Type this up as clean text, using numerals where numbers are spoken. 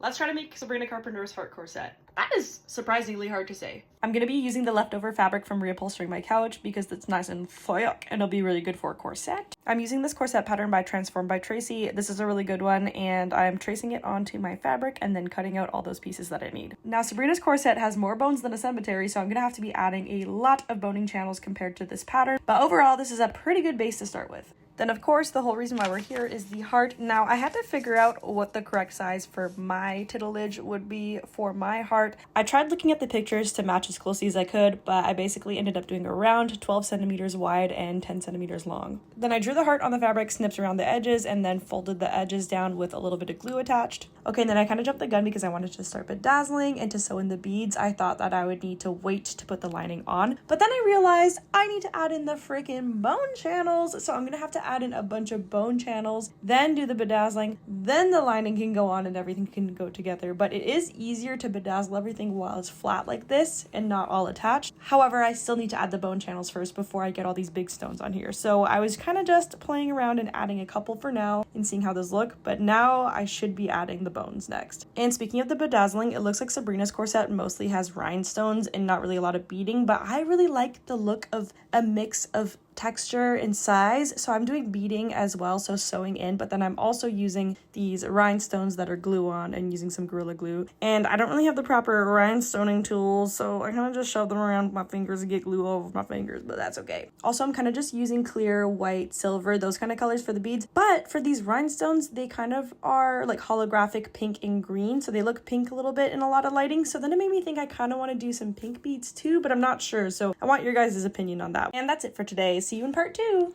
Let's try to make Sabrina Carpenter's heart corset. That is surprisingly hard to say. I'm going to be using the leftover fabric from reupholstering my couch because it's nice and thick and it'll be really good for a corset. I'm using this corset pattern by Transformed by Tracy. This is a really good one, and I'm tracing it onto my fabric and then cutting out all those pieces that I need. Now, Sabrina's corset has more bones than a cemetery, so I'm going to have to be adding a lot of boning channels compared to this pattern, but overall this is a pretty good base to start with. Then, of course, the whole reason why we're here is the heart. Now, I had to figure out what the correct size for my titillage would be for my heart. I tried looking at the pictures to match as closely as I could, but I basically ended up doing around 12 centimeters wide and 10 centimeters long. Then I drew the heart on the fabric, snipped around the edges, and then folded the edges down with a little bit of glue attached. Okay, and then I kind of jumped the gun because I wanted to start bedazzling, and to sew in the beads, I thought that I would need to wait to put the lining on. But then I realized I need to add in the freaking bone channels, so I'm going to have to add in a bunch of bone channels, then do the bedazzling, then the lining can go on and everything can go together. But it is easier to bedazzle everything while it's flat like this and not all attached. However, I still need to add the bone channels first before I get all these big stones on here. So I was kind of just playing around and adding a couple for now and seeing how those look, but now I should be adding the bones next. And speaking of the bedazzling, it looks like Sabrina's corset mostly has rhinestones and not really a lot of beading, but I really like the look of a mix of texture and size, so I'm doing beading as well, so sewing in, but then I'm also using these rhinestones that are glue on and using some Gorilla Glue. And I don't really have the proper rhinestoning tools, so I kind of just shove them around my fingers and get glue all over my fingers, but that's okay. Also, I'm kind of just using clear, white, silver, those kind of colors for the beads, but for these rhinestones, they kind of are like holographic pink and green, so they look pink a little bit in a lot of lighting, so then it made me think I kind of want to do some pink beads too, but I'm not sure, so I want your guys' opinion on that. And that's it for today. See you in part 2.